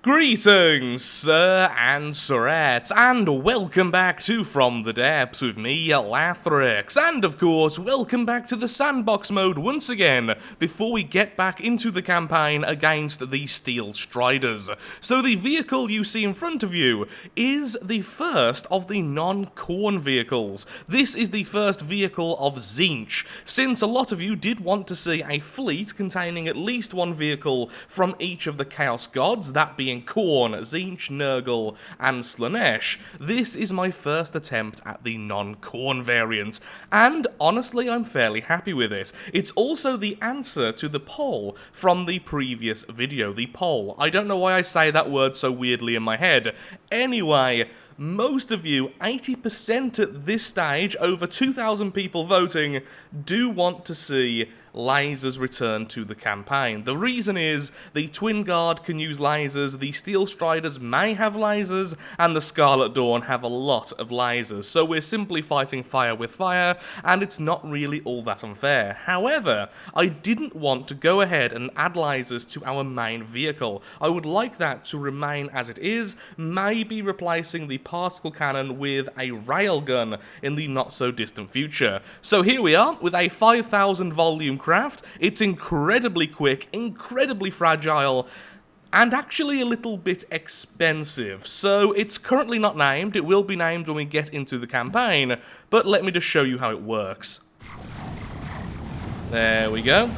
Greetings, sir and sirettes, and welcome back to From the Depths with me, Lathrix, and of course, welcome back to the sandbox mode once again, before we get back into the campaign against the Steel Striders. So the vehicle you see in front of you is the first of the non-corn vehicles. This is the first vehicle of Tzeentch, since a lot of you did want to see a fleet containing at least one vehicle from each of the Chaos Gods, that being Khorne, Tzeentch, Nurgle, and Slaanesh. This is my first attempt at the non-Khorne variant, and honestly I'm fairly happy with it. It's also the answer to the poll from the previous video. The poll. I don't know why I say that word so weirdly in my head. Anyway, most of you, 80% at this stage, over 2,000 people voting, do want to see lasers return to the campaign. The reason is, the Twin Guard can use lasers, the Steel Striders may have lasers, and the Scarlet Dawn have a lot of lasers, so we're simply fighting fire with fire, and it's not really all that unfair. However, I didn't want to go ahead and add lasers to our main vehicle. I would like that to remain as it is, maybe replacing the particle cannon with a railgun in the not-so-distant future. So here we are, with a 5,000 volume craft. It's incredibly quick, incredibly fragile, and actually a little bit expensive. So it's currently not named. It will be named when we get into the campaign, but let me just show you how it works. There we go.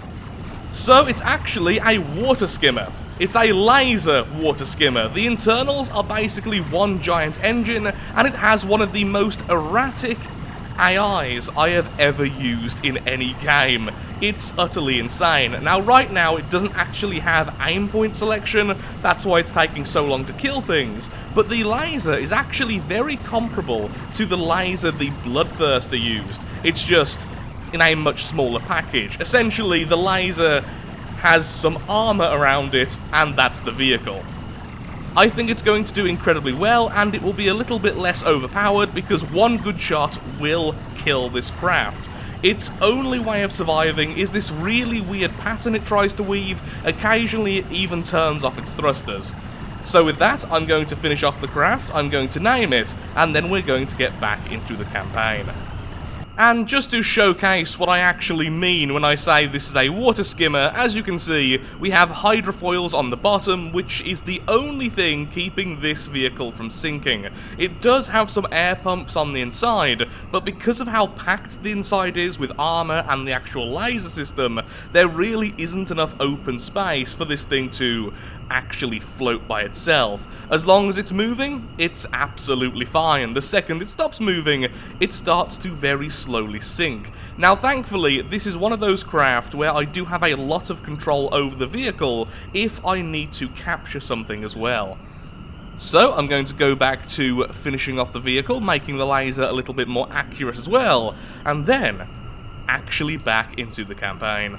So it's actually a water skimmer. It's a laser water skimmer. The internals are basically one giant engine, and it has one of the most erratic AIs I have ever used in any game. It's utterly insane. Now, right now, it doesn't actually have aim point selection, that's why it's taking so long to kill things, but the laser is actually very comparable to the laser the Bloodthirster used. It's just in a much smaller package. Essentially, the laser has some armor around it, and that's the vehicle. I think it's going to do incredibly well, and it will be a little bit less overpowered because one good shot will kill this craft. Its only way of surviving is this really weird pattern it tries to weave. Occasionally it even turns off its thrusters. So with that, I'm going to finish off the craft, I'm going to name it, and then we're going to get back into the campaign. And just to showcase what I actually mean when I say this is a water skimmer, as you can see, we have hydrofoils on the bottom, which is the only thing keeping this vehicle from sinking. It does have some air pumps on the inside, but because of how packed the inside is with armor and the actual laser system, there really isn't enough open space for this thing to actually float by itself. As long as it's moving, it's absolutely fine. The second it stops moving, it starts to very slowly sink. Now, thankfully, this is one of those craft where I do have a lot of control over the vehicle if I need to capture something as well. So, I'm going to go back to finishing off the vehicle, making the laser a little bit more accurate as well, and then actually back into the campaign.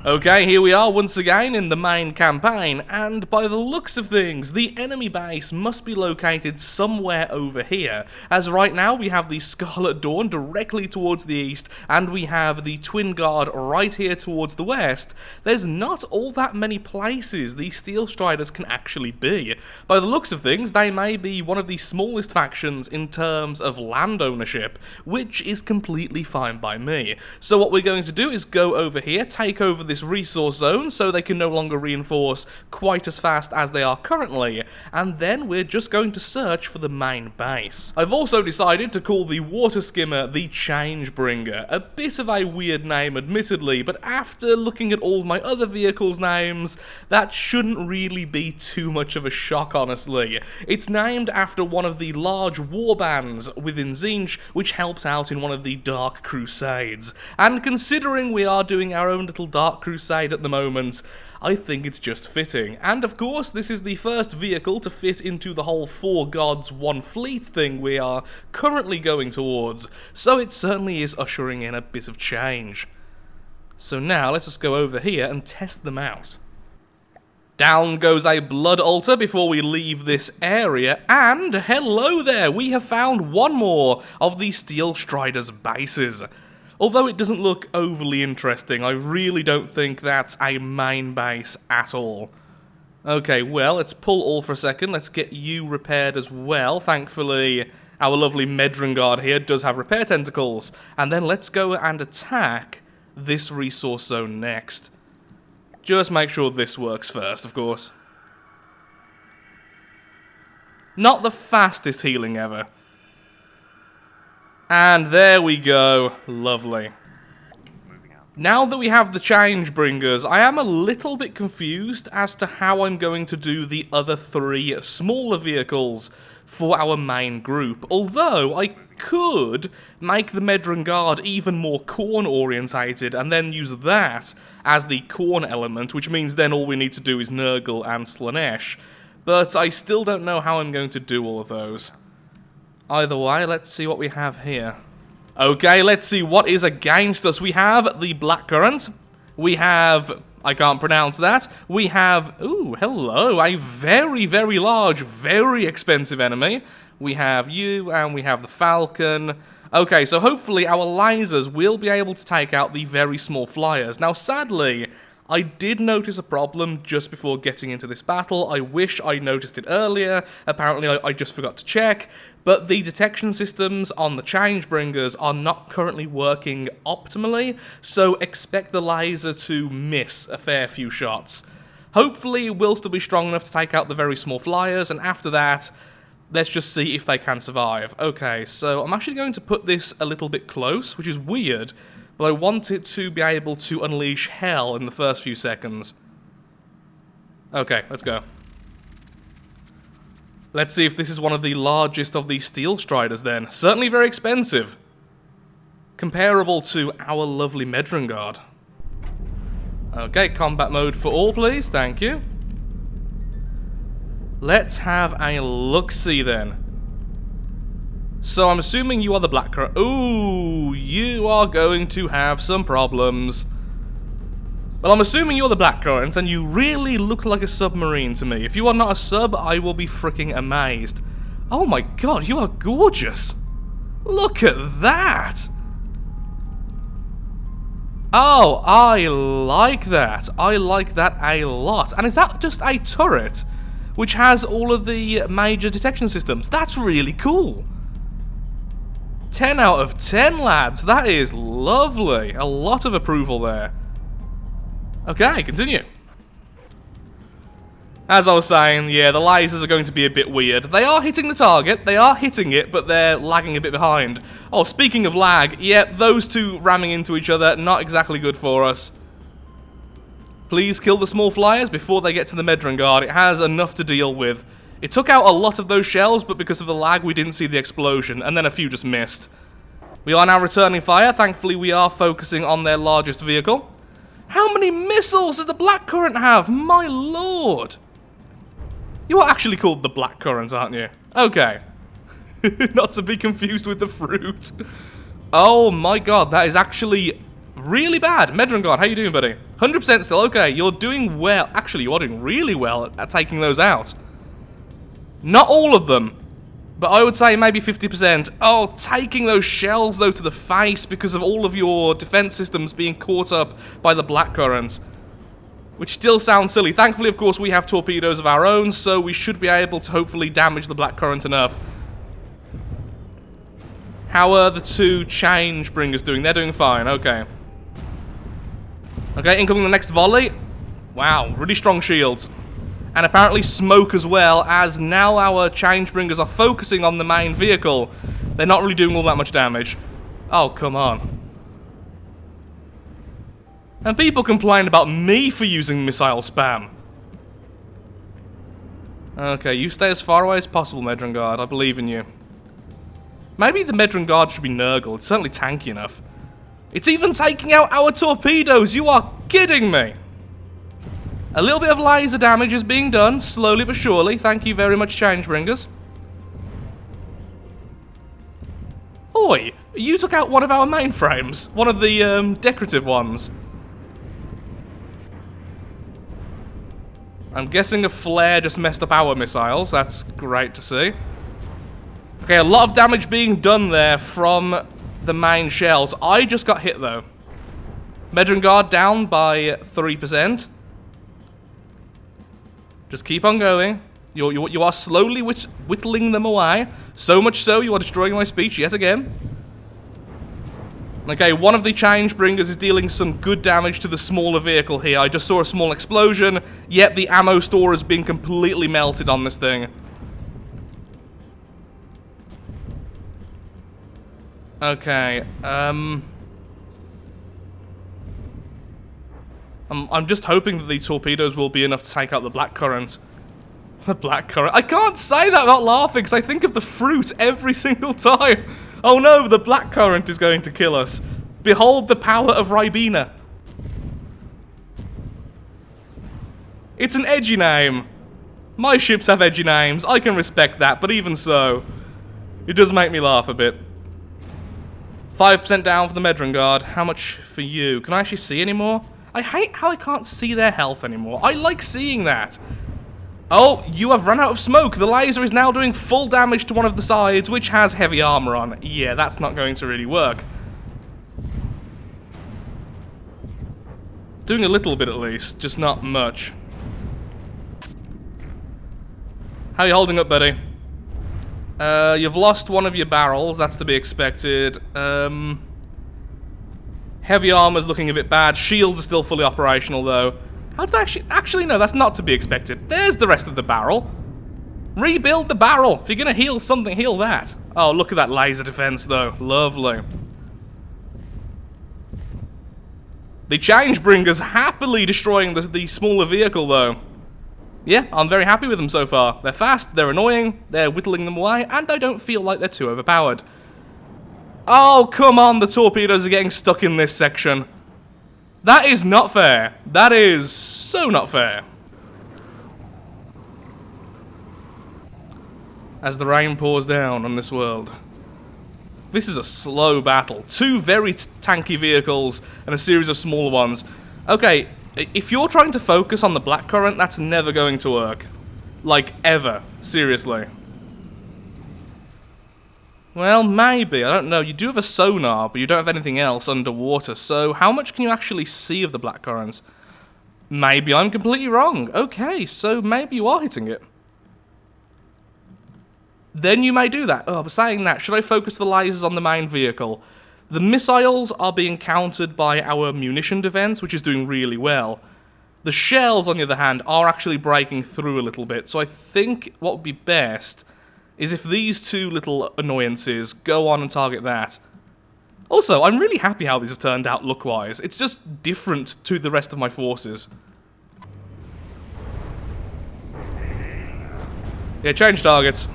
Okay, here we are once again in the main campaign, and by the looks of things, the enemy base must be located somewhere over here, as right now we have the Scarlet Dawn directly towards the east, and we have the Twin Guard right here towards the west. There's not all that many places the Steel Striders can actually be. By the looks of things, they may be one of the smallest factions in terms of land ownership, which is completely fine by me. So what we're going to do is go over here, take over this resource zone so they can no longer reinforce quite as fast as they are currently, and then we're just going to search for the main base. I've also decided to call the water skimmer the Changebringer. A bit of a weird name admittedly, but after looking at all my other vehicles' names, that shouldn't really be too much of a shock, honestly. It's named after one of the large warbands within Tzeentch, which helped out in one of the Dark Crusades, and considering we are doing our own little Dark Crusade at the moment, I think it's just fitting. And of course, this is the first vehicle to fit into the whole 4 gods, 1 fleet thing we are currently going towards, so it certainly is ushering in a bit of change. So now, let's just go over here and test them out. Down goes a blood altar before we leave this area, and hello there, we have found one more of the Steel Striders' bases. Although it doesn't look overly interesting, I really don't think that's a main base at all. Okay, well, let's pull all for a second. Let's get you repaired as well. Thankfully, our lovely Medrengard here does have repair tentacles. And then let's go and attack this resource zone next. Just make sure this works first, of course. Not the fastest healing ever. And there we go. Lovely. Now that we have the Changebringers, I am a little bit confused as to how I'm going to do the other 3 smaller vehicles for our main group. Although, I could make the Medrengard even more corn-orientated and then use that as the corn element, which means then all we need to do is Nurgle and Slaanesh. But I still don't know how I'm going to do all of those. Either way, let's see what we have here. Okay, let's see what is against us. We have the Blackcurrant. We have... I can't pronounce that. We have... Ooh, hello. A very, very large, very expensive enemy. We have you, and we have the Falcon. Okay, so hopefully our lasers will be able to take out the very small flyers. Now, sadly, I did notice a problem just before getting into this battle. I wish I noticed it earlier. Apparently, I just forgot to check. But the detection systems on the Changebringers are not currently working optimally, so expect the laser to miss a fair few shots. Hopefully, it will still be strong enough to take out the very small flyers, and after that, let's just see if they can survive. Okay, so I'm actually going to put this a little bit close, which is weird, but I want it to be able to unleash hell in the first few seconds. Okay, let's go. Let's see if this is one of the largest of the Steel Striders then. Certainly very expensive. Comparable to our lovely Medrengard. Okay, combat mode for all, please. Thank you. Let's have a look-see then. So I'm assuming you are the Blackcurrant. Ooh, you are going to have some problems. Well, I'm assuming you're the Blackcurrant, and you really look like a submarine to me. If you are not a sub, I will be freaking amazed. Oh my god, you are gorgeous. Look at that. Oh, I like that. I like that a lot. And is that just a turret, which has all of the major detection systems? That's really cool. 10 out of 10, lads. That is lovely. A lot of approval there. Okay, continue. As I was saying, yeah, the lasers are going to be a bit weird. They are hitting the target, they are hitting it, but they're lagging a bit behind. Oh, speaking of lag, yep, those two ramming into each other, not exactly good for us. Please kill the small flyers before they get to the Medrengard. It has enough to deal with. It took out a lot of those shells, but because of the lag, we didn't see the explosion, and then a few just missed. We are now returning fire. Thankfully, we are focusing on their largest vehicle. How many missiles does the Blackcurrant have? My lord! You are actually called the Blackcurrant, aren't you? Okay. Not to be confused with the fruit. Oh my god, that is actually really bad. Medrengard, how you doing, buddy? 100% still, okay. You're doing well. Actually, you are doing really well at taking those out. Not all of them, but I would say maybe 50%. Oh, taking those shells, though, to the face because of all of your defense systems being caught up by the Blackcurrants. Which still sounds silly. Thankfully, of course, we have torpedoes of our own, so we should be able to hopefully damage the Blackcurrant enough. How are the two Changebringers doing? They're doing fine, okay. Okay, incoming the next volley. Wow, really strong shields. And apparently smoke as well, as now our Changebringers are focusing on the main vehicle. They're not really doing all that much damage. Oh, come on. And people complain about me for using missile spam. Okay, you stay as far away as possible, Medrengard. I believe in you. Maybe the Medrengard should be Nurgle. It's certainly tanky enough. It's even taking out our torpedoes! You are kidding me! A little bit of laser damage is being done, slowly but surely. Thank you very much, Changebringers. Oi! You took out one of our mainframes. One of the, decorative ones. I'm guessing a flare just messed up our missiles. That's great to see. Okay, a lot of damage being done there from the main shells. I just got hit, though. Medrengard down by 3%. Just keep on going. You are slowly whittling them away. So much so, you are destroying my speech yet again. Okay, one of the Changebringers is dealing some good damage to the smaller vehicle here. I just saw a small explosion, yet the ammo store has been completely melted on this thing. Okay, I'm just hoping that the torpedoes will be enough to take out the blackcurrant. The blackcurrant. I can't say that without laughing, because I think of the fruit every single time. Oh no, the blackcurrant is going to kill us. Behold the power of Ribena. It's an edgy name. My ships have edgy names. I can respect that, but even so, it does make me laugh a bit. 5% down for the Medran Guard. How much for you? Can I actually see anymore? I hate how I can't see their health anymore. I like seeing that. Oh, you have run out of smoke. The laser is now doing full damage to one of the sides, which has heavy armor on. Yeah, that's not going to really work. Doing a little bit at least, just not much. How are you holding up, buddy? You've lost one of your barrels, that's to be expected. Heavy armor's looking a bit bad. Shields are still fully operational, though. How did I actually, no, that's not to be expected. There's the rest of the barrel. Rebuild the barrel. If you're gonna heal something, heal that. Oh, look at that laser defense, though. Lovely. The Changebringer's happily destroying the smaller vehicle, though. Yeah, I'm very happy with them so far. They're fast, they're annoying, they're whittling them away, and I don't feel like they're too overpowered. Oh, come on, the torpedoes are getting stuck in this section. That is not fair. That is so not fair. As the rain pours down on this world. This is a slow battle. Two very tanky vehicles and a series of smaller ones. Okay, if you're trying to focus on the blackcurrant, that's never going to work. Like, ever. Seriously. Well, maybe. I don't know. You do have a sonar, but you don't have anything else underwater, so how much can you actually see of the blackcurrants? Maybe I'm completely wrong. Okay, so maybe you are hitting it. Then you may do that. Oh, but saying that, should I focus the lasers on the main vehicle? The missiles are being countered by our munition defense, which is doing really well. The shells, on the other hand, are actually breaking through a little bit, so I think what would be best is if these two little annoyances go on and target that. Also, I'm really happy how these have turned out look-wise. It's just different to the rest of my forces. Yeah, change targets.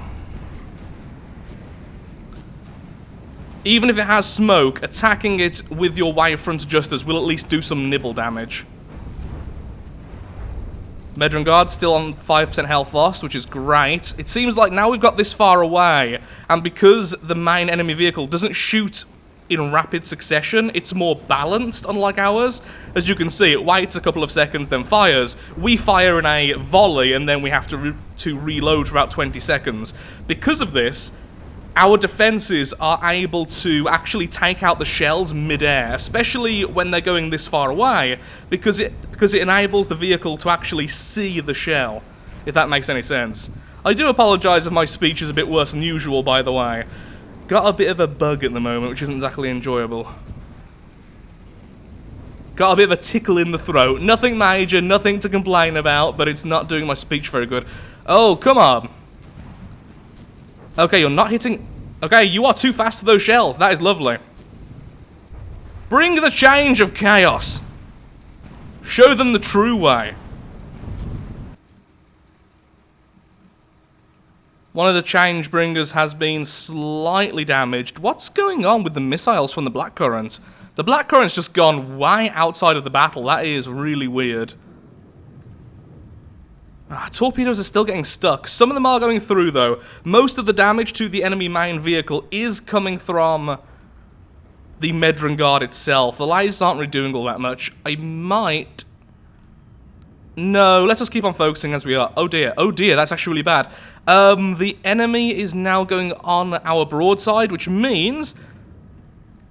Even if it has smoke, attacking it with your wavefront adjusters will at least do some nibble damage. Medran Guard still on 5% health lost, which is great. It seems like now we've got this far away, and because the main enemy vehicle doesn't shoot in rapid succession, it's more balanced, unlike ours. As you can see, it waits a couple of seconds, then fires. We fire in a volley, and then we have to reload for about 20 seconds. Because of this, our defenses are able to actually take out the shells mid-air, especially when they're going this far away, because it enables the vehicle to actually see the shell, if that makes any sense. I do apologise if my speech is a bit worse than usual, by the way. Got a bit of a bug at the moment, which isn't exactly enjoyable. Got a bit of a tickle in the throat. Nothing major, nothing to complain about, but it's not doing my speech very good. Oh, come on. Okay, you're not hitting... Okay, you are too fast for those shells. That is lovely. Bring the change of chaos. Show them the true way. One of the Changebringers has been slightly damaged. What's going on with the missiles from the blackcurrant? The blackcurrant's just gone way outside of the battle. That is really weird. Torpedoes are still getting stuck. Some of them are going through, though. Most of the damage to the enemy main vehicle is coming from the Medran Guard itself. The lasers aren't really doing all that much. I might... No, let's just keep on focusing as we are. Oh dear, that's actually really bad. The enemy is now going on our broadside, which means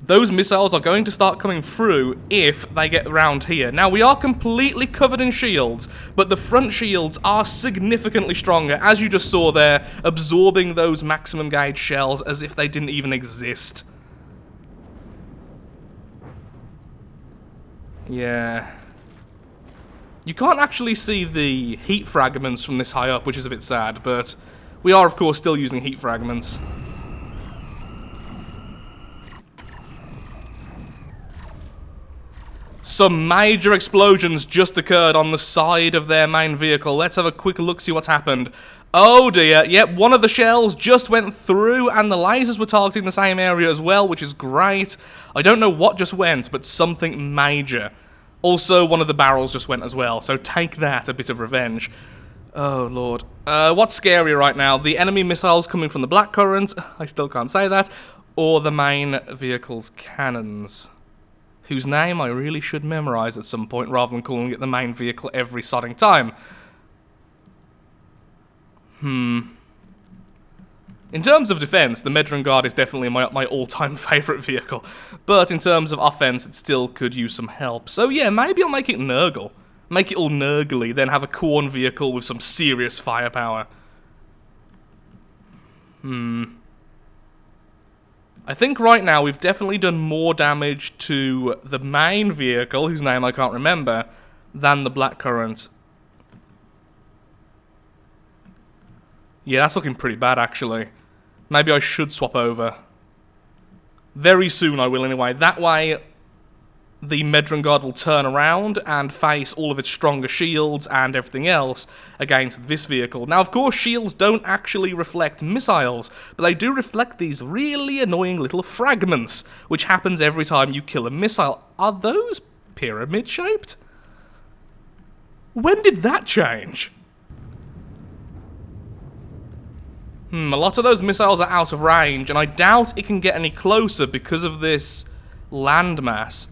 those missiles are going to start coming through if they get around here. Now, we are completely covered in shields, but the front shields are significantly stronger, as you just saw there, absorbing those maximum gauge shells as if they didn't even exist. Yeah. You can't actually see the heat fragments from this high up, which is a bit sad, but we are, of course, still using heat fragments. Some major explosions just occurred on the side of their main vehicle. Let's have a quick look, see what's happened. Oh dear, yep, one of the shells just went through, and the lasers were targeting the same area as well, which is great. I don't know what just went, but something major. Also, one of the barrels just went as well, so take that, a bit of revenge. Oh lord. What's scarier right now? The enemy missiles coming from the blackcurrant, I still can't say that, or the main vehicle's cannons, whose name I really should memorize at some point rather than calling it the main vehicle every sodding time. In terms of defense, the Medran Guard is definitely my all-time favorite vehicle, but in terms of offense, it still could use some help. So yeah, maybe I'll make it Nurgle. Make it all Nurgly, then have a Khorne vehicle with some serious firepower. I think right now we've definitely done more damage to the main vehicle, whose name I can't remember, than the Blackcurrant. Yeah, that's looking pretty bad, actually. Maybe I should swap over. Very soon I will, anyway. That way, the Medran Guard will turn around and face all of its stronger shields and everything else against this vehicle. Now, of course, shields don't actually reflect missiles, but they do reflect these really annoying little fragments, which happens every time you kill a missile. Are those pyramid-shaped? When did that change? A lot of those missiles are out of range, and I doubt it can get any closer because of this landmass.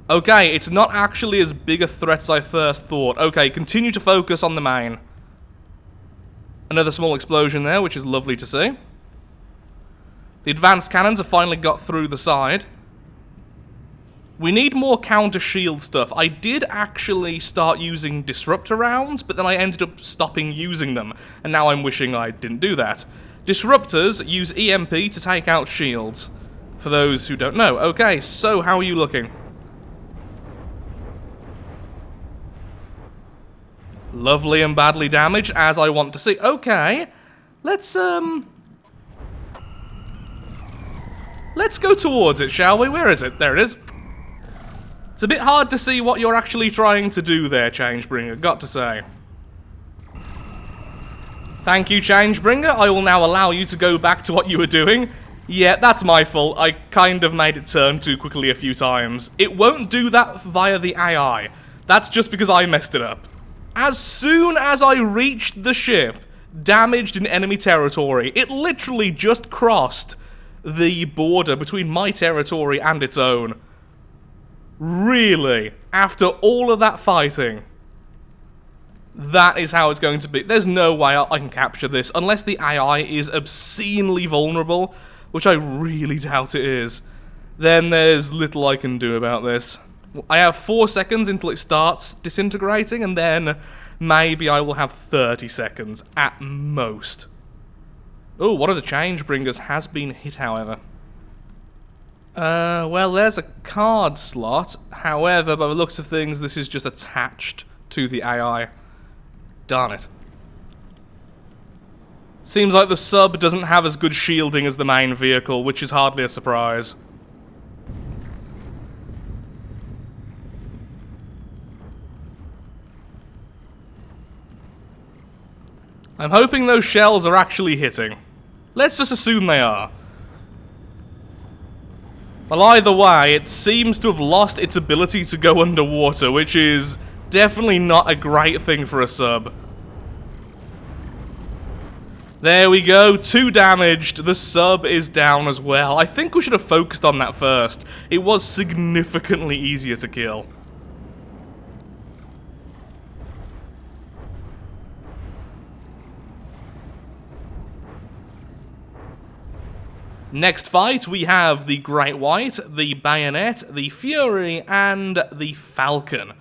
Okay, it's not actually as big a threat as I first thought. Okay, continue to focus on the main. Another small explosion there, which is lovely to see. The advanced cannons have finally got through the side. We need more counter-shield stuff. I did actually start using disruptor rounds, but then I ended up stopping using them, and now I'm wishing I didn't do that. Disruptors use EMP to take out shields, for those who don't know. Okay, so how are you looking? Lovely and badly damaged, as I want to see. Okay, let's go towards it, shall we? Where is it? There it is. It's a bit hard to see what you're actually trying to do there, Changebringer, got to say. Thank you, Changebringer. I will now allow you to go back to what you were doing. Yeah, that's my fault. I kind of made it turn too quickly a few times. It won't do that via the AI. That's just because I messed it up. As soon as I reached the ship, damaged in enemy territory, it literally just crossed the border between my territory and its own. Really? After all of that fighting? That is how it's going to be. There's no way I can capture this, unless the AI is obscenely vulnerable, which I really doubt it is. Then there's little I can do about this. I have 4 seconds until it starts disintegrating, and then maybe I will have 30 seconds at most. Oh, one of the Changebringers has been hit, however. Well, there's a card slot. However, by the looks of things, this is just attached to the AI. Darn it. Seems like the sub doesn't have as good shielding as the main vehicle, which is hardly a surprise. I'm hoping those shells are actually hitting. Let's just assume they are. Well, either way, it seems to have lost its ability to go underwater, which is definitely not a great thing for a sub. There we go, 2 damaged, the sub is down as well. I think we should have focused on that first. It was significantly easier to kill. Next fight, we have the Great White, the Bayonet, the Fury, and the Falcon.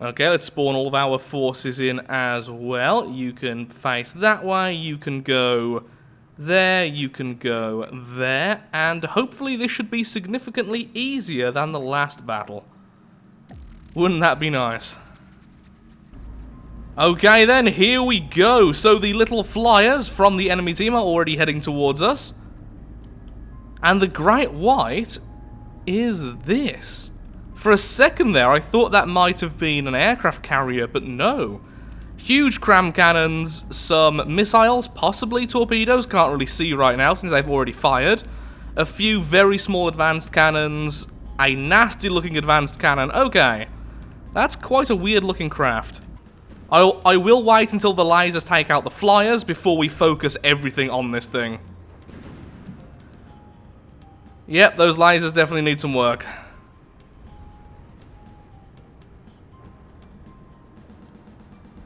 Okay, let's spawn all of our forces in as well. You can face that way, you can go there, you can go there, and hopefully this should be significantly easier than the last battle. Wouldn't that be nice? Okay then, here we go. So the little flyers from the enemy team are already heading towards us. And the Great White is this. For a second there, I thought that might have been an aircraft carrier, but no. Huge cram cannons, some missiles, possibly torpedoes, can't really see right now since they've already fired. A few very small advanced cannons, a nasty looking advanced cannon. Okay, that's quite a weird looking craft. I will wait until the lasers take out the flyers before we focus everything on this thing. Yep, those lasers definitely need some work.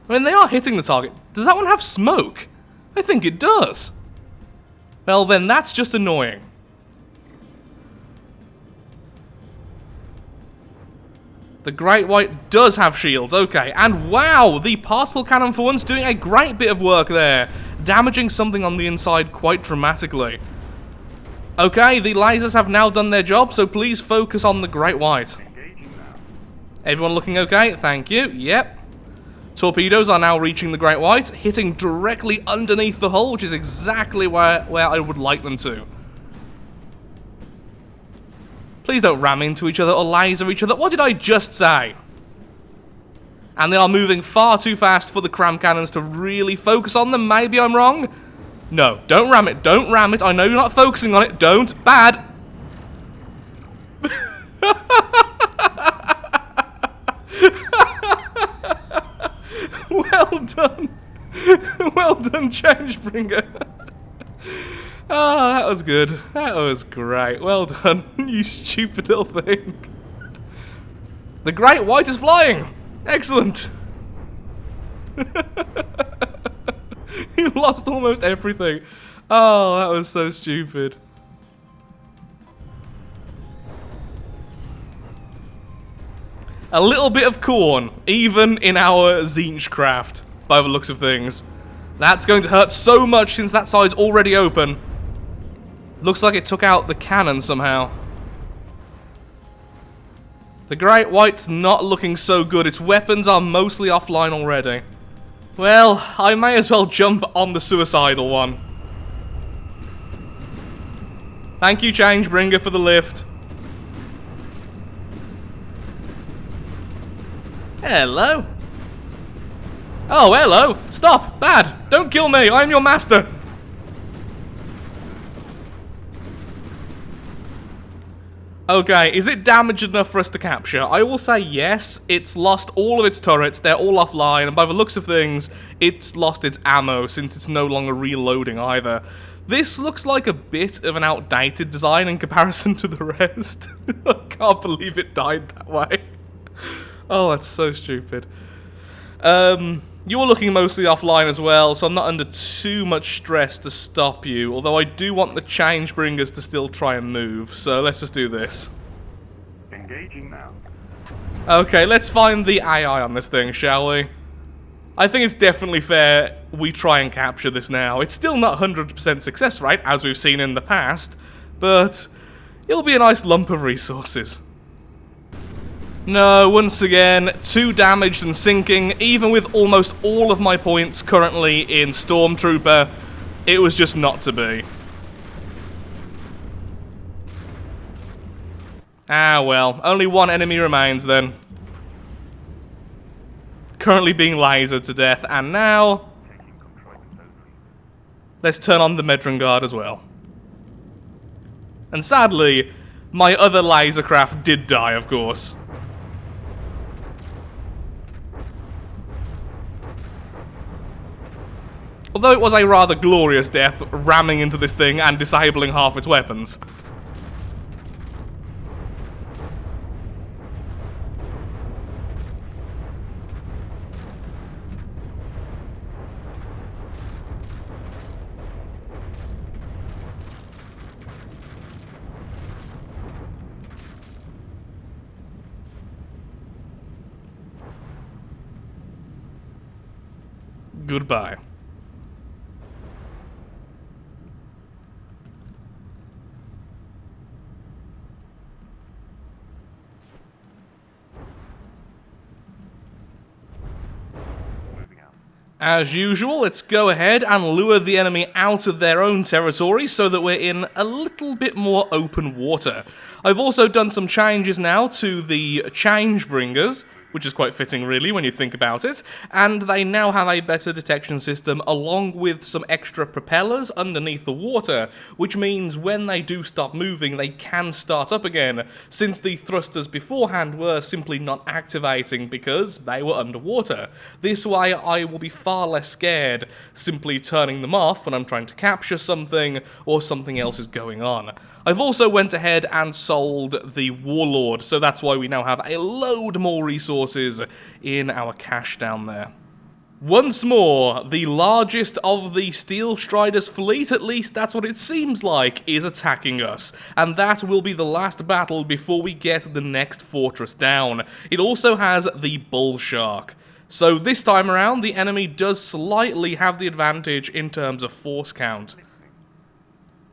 I mean, they are hitting the target. Does that one have smoke? I think it does. Well, then that's just annoying. The Great White does have shields, okay. And wow, the particle cannon for once doing a great bit of work there. Damaging something on the inside quite dramatically. Okay, the lasers have now done their job, so please focus on the Great White. Everyone looking okay? Thank you. Yep. Torpedoes are now reaching the Great White, hitting directly underneath the hull, which is exactly where I would like them to. Please don't ram into each other or laser each other. What did I just say? And they are moving far too fast for the cram cannons to really focus on them. Maybe I'm wrong. No, don't ram it. Don't ram it. I know you're not focusing on it. Don't. Bad. Well done. Well done, Changebringer. Ah, that was good. That was great. Well done, you stupid little thing. The Great White is flying. Excellent. You lost almost everything. Oh, that was so stupid. A little bit of corn, even in our Zinch craft, by the looks of things. That's going to hurt so much since that side's already open. Looks like it took out the cannon somehow. The Great White's not looking so good. Its weapons are mostly offline already. Well, I may as well jump on the suicidal one. Thank you, Changebringer, for the lift. Hello. Oh, hello. Stop. Bad. Don't kill me. I'm your master. Okay, is it damaged enough for us to capture? I will say yes. It's lost all of its turrets. They're all offline. And by the looks of things, it's lost its ammo since it's no longer reloading either. This looks like a bit of an outdated design in comparison to the rest. I can't believe it died that way. Oh, that's so stupid. You're looking mostly offline as well, so I'm not under too much stress to stop you. Although I do want the Changebringers to still try and move, so let's just do this. Engaging now. Okay, let's find the AI on this thing, shall we? I think it's definitely fair we try and capture this now. It's still not 100% success rate, as we've seen in the past, but it'll be a nice lump of resources. No, once again, too damaged and sinking. Even with almost all of my points currently in Stormtrooper, it was just not to be. Ah, well, only one enemy remains then. Currently being lasered to death, and now let's turn on the Medron Guard as well. And sadly, my other lasercraft did die, of course. Although it was a rather glorious death, ramming into this thing and disabling half its weapons. Goodbye. As usual, let's go ahead and lure the enemy out of their own territory so that we're in a little bit more open water. I've also done some changes now to the Changebringers, which is quite fitting really when you think about it, and they now have a better detection system along with some extra propellers underneath the water, which means when they do stop moving they can start up again, since the thrusters beforehand were simply not activating because they were underwater. This way I will be far less scared simply turning them off when I'm trying to capture something or something else is going on. I've also went ahead and sold the Warlord, so that's why we now have a load more resources in our cache down there. Once more, the largest of the Steel Strider's fleet, at least that's what it seems like, is attacking us. And that will be the last battle before we get the next fortress down. It also has the Bullshark. So this time around, the enemy does slightly have the advantage in terms of force count.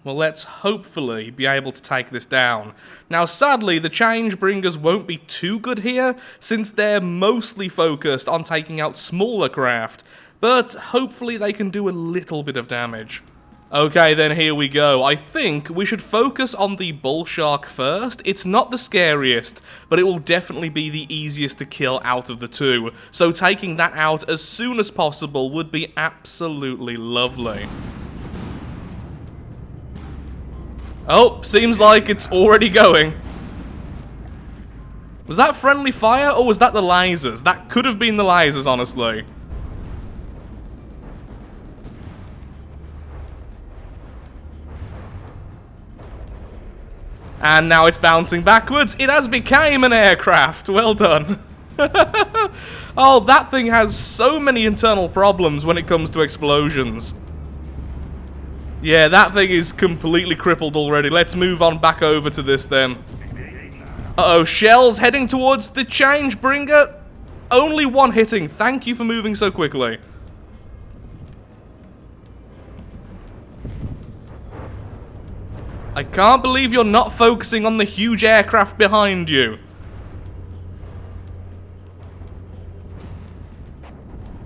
Well, let's hopefully be able to take this down. Now, sadly, the Changebringers won't be too good here, since they're mostly focused on taking out smaller craft, but hopefully they can do a little bit of damage. Okay, then here we go. I think we should focus on the Bullshark first. It's not the scariest, but it will definitely be the easiest to kill out of the two, so taking that out as soon as possible would be absolutely lovely. Oh, seems like it's already going. Was that friendly fire, or was that the lasers? That could have been the lasers, honestly. And now it's bouncing backwards. It has become an aircraft. Well done. Oh, that thing has so many internal problems when it comes to explosions. Yeah, that thing is completely crippled already. Let's move on back over to this then. Uh-oh, shells heading towards the Changebringer. Only one hitting. Thank you for moving so quickly. I can't believe you're not focusing on the huge aircraft behind you.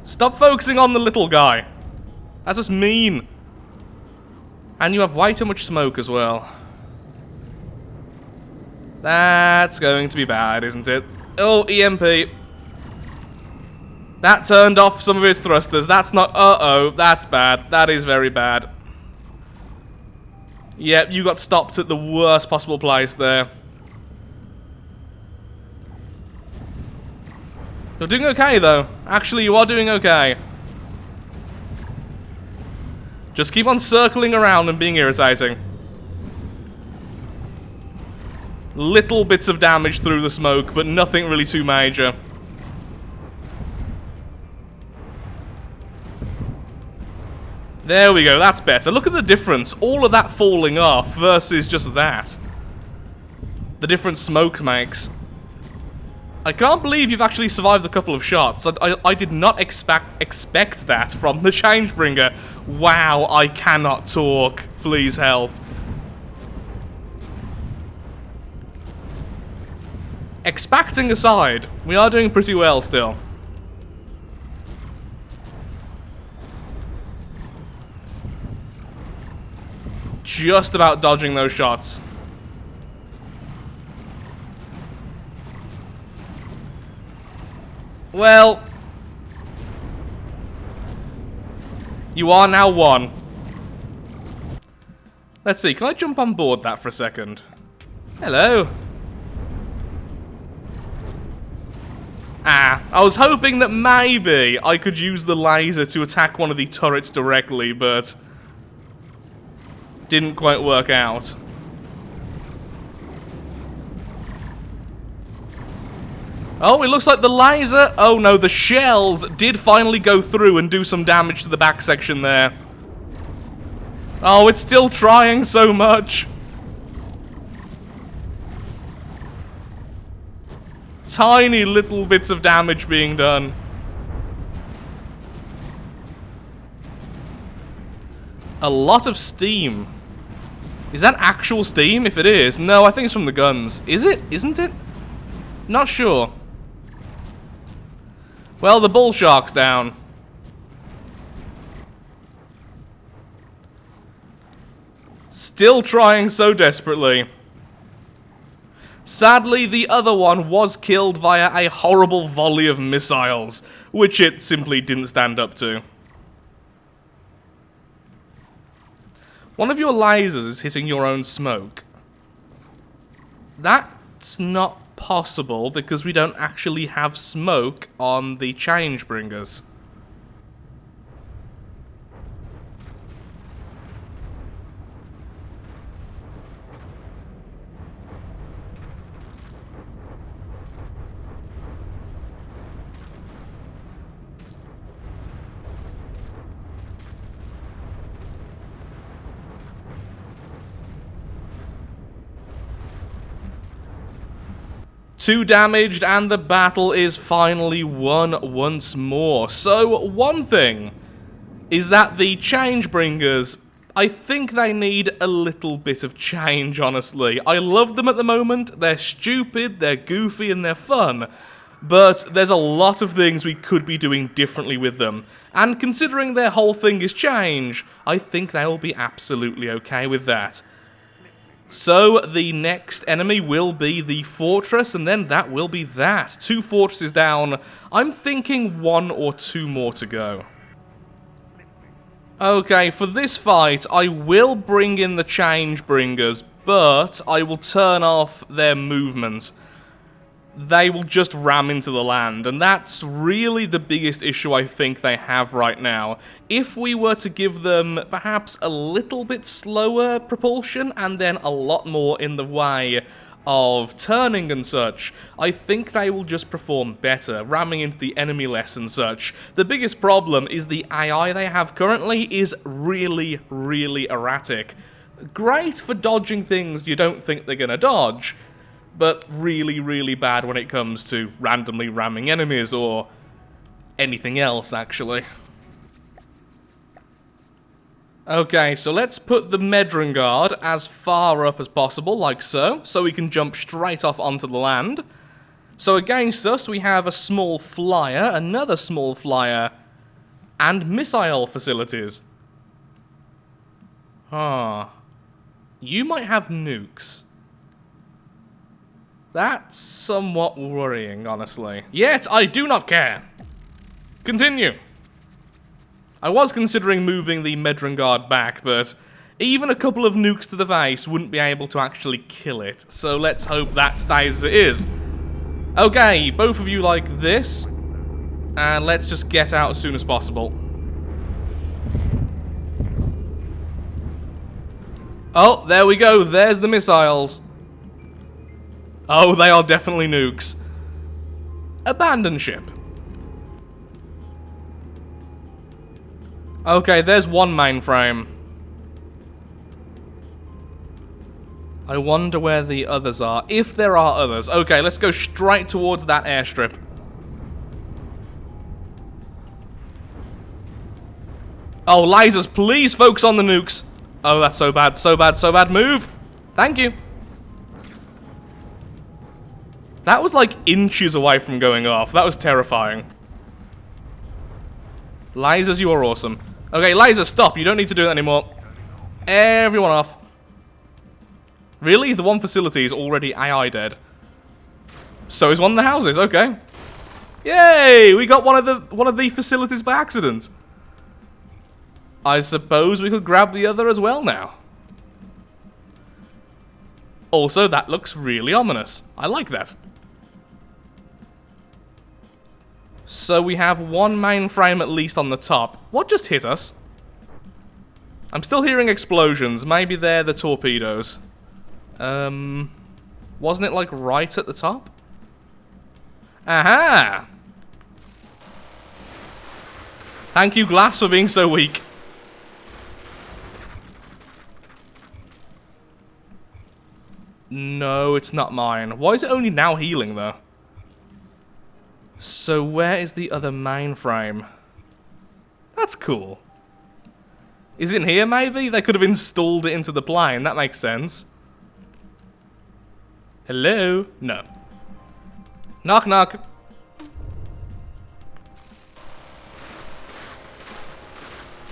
Stop focusing on the little guy. That's just mean. And you have way too much smoke as well. That's going to be bad, isn't it? Oh, EMP. That turned off some of its thrusters. That's not... Uh-oh, that's bad. That is very bad. Yep, you got stopped at the worst possible place there. You're doing okay, though. Actually, you are doing okay. Just keep on circling around and being irritating. Little bits of damage through the smoke, but nothing really too major. There we go, that's better. Look at the difference. All of that falling off versus just that. The difference smoke makes. I can't believe you've actually survived a couple of shots. I did not expect that from the Changebringer. Wow, I cannot talk. Please help. Expecting aside, we are doing pretty well still. Just about dodging those shots. Well, you are now one. Let's see, can I jump on board that for a second? Hello. Ah, I was hoping that maybe I could use the laser to attack one of the turrets directly, but didn't quite work out. Oh, it looks like the laser... Oh no, the shells did finally go through and do some damage to the back section there. Oh, it's still trying so much. Tiny little bits of damage being done. A lot of steam. Is that actual steam? If it is, no, I think it's from the guns. Is it? Isn't it? Not sure. Well, the Bullshark's down. Still trying so desperately. Sadly, the other one was killed via a horrible volley of missiles, which it simply didn't stand up to. One of your lasers is hitting your own smoke. That's not possible because we don't actually have smoke on the Changebringers. Two damaged, and the battle is finally won once more. So, one thing is that the Changebringers, I think they need a little bit of change, honestly. I love them at the moment. They're stupid, they're goofy, and they're fun. But there's a lot of things we could be doing differently with them. And considering their whole thing is change, I think they will be absolutely okay with that. So, the next enemy will be the fortress, and then that will be that. 2 fortresses down. I'm thinking 1 or 2 more to go. Okay, for this fight, I will bring in the Changebringers, but I will turn off their movement. They will just ram into the land, and that's really the biggest issue I think they have right now. If we were to give them perhaps a little bit slower propulsion, and then a lot more in the way of turning and such, I think they will just perform better, ramming into the enemy less and such. The biggest problem is the AI they have currently is really, really erratic. Great for dodging things you don't think they're gonna dodge, but really, really bad when it comes to randomly ramming enemies or anything else, actually. Okay, so let's put the Medringard as far up as possible, like so we can jump straight off onto the land. So against us, we have a small flyer, another small flyer, and missile facilities. Huh. You might have nukes. That's somewhat worrying, honestly. Yet, I do not care. Continue. I was considering moving the Medringard back, but even a couple of nukes to the face wouldn't be able to actually kill it. So let's hope that stays as it is. Okay, both of you like this. And let's just get out as soon as possible. Oh, there we go. There's the missiles. Oh, they are definitely nukes. Abandon ship. Okay, there's one mainframe. I wonder where the others are. If there are others. Okay, let's go straight towards that airstrip. Oh, lasers, please focus on the nukes. Oh, that's so bad, so bad, so bad. Move. Thank you. That was like inches away from going off. That was terrifying. Lasers, you are awesome. Okay, lasers, stop. You don't need to do that anymore. Everyone off. Really? The one facility is already AI dead. So is one of the houses. Okay. Yay! We got one of the facilities by accident. I suppose we could grab the other as well now. Also, that looks really ominous. I like that. So we have one mainframe at least on the top. What just hit us? I'm still hearing explosions. Maybe they're the torpedoes. Wasn't it like right at the top? Aha! Thank you, glass, for being so weak. No, it's not mine. Why is it only now healing, though? So where is the other mainframe? That's cool. Is it in here, maybe? They could have installed it into the plane. That makes sense. Hello? No. Knock, knock.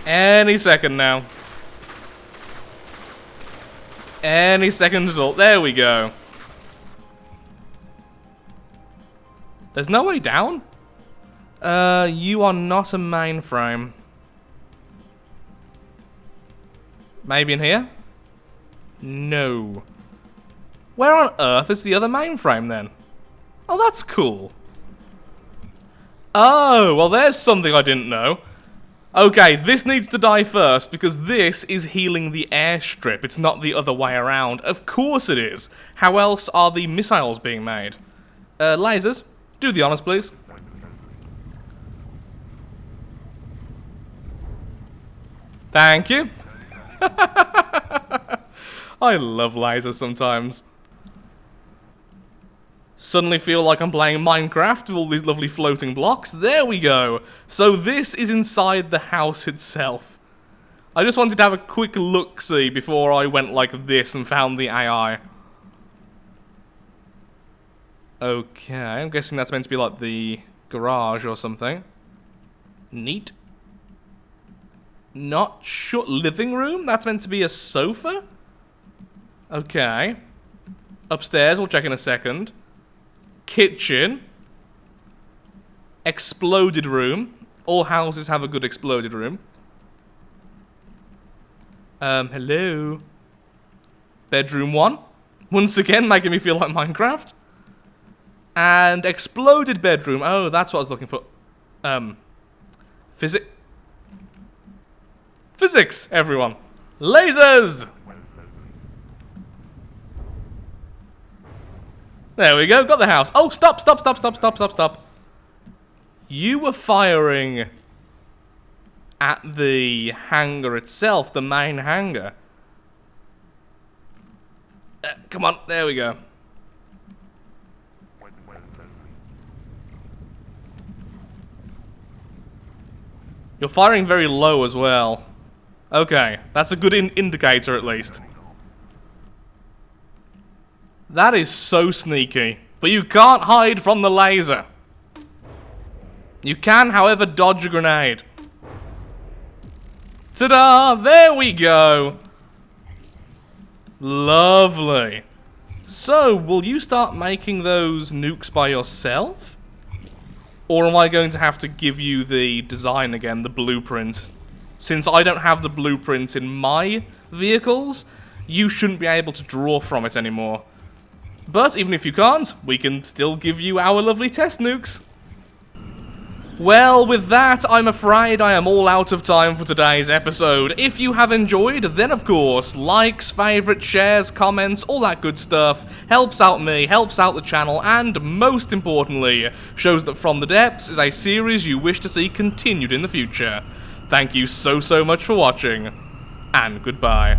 Any second now. Any second result. There we go. There's no way down? You are not a mainframe. Maybe in here? No. Where on earth is the other mainframe then? Oh, that's cool. Oh, well there's something I didn't know. Okay, this needs to die first because this is healing the airstrip. It's not the other way around. Of course it is. How else are the missiles being made? Lasers, do the honors, please. Thank you. I love lasers sometimes. Suddenly feel like I'm playing Minecraft with all these lovely floating blocks. There we go. So this is inside the house itself. I just wanted to have a quick look-see before I went like this and found the AI. Okay, I'm guessing that's meant to be like the garage or something. Neat. Not sure. Living room? That's meant to be a sofa? Okay. Upstairs, we'll check in a second. Kitchen. Exploded room. All houses have a good exploded room. Hello. Bedroom 1. Once again, making me feel like Minecraft. And exploded bedroom. Oh, that's what I was looking for. Physics, everyone. Lasers! There we go, got the house. Oh, stop. You were firing at the hangar itself, the main hangar. Come on, there we go. You're firing very low as well. Okay, that's a good indicator at least. That is so sneaky. But you can't hide from the laser. You can, however, dodge a grenade. Ta-da! There we go! Lovely. So, will you start making those nukes by yourself? Or am I going to have to give you the design again, the blueprint? Since I don't have the blueprint in my vehicles, you shouldn't be able to draw from it anymore. But even if you can't, we can still give you our lovely test nukes. Well, with that, I'm afraid I am all out of time for today's episode. If you have enjoyed, then of course, likes, favourites, shares, comments, all that good stuff helps out me, helps out the channel, and most importantly, shows that From the Depths is a series you wish to see continued in the future. Thank you so much for watching, and goodbye.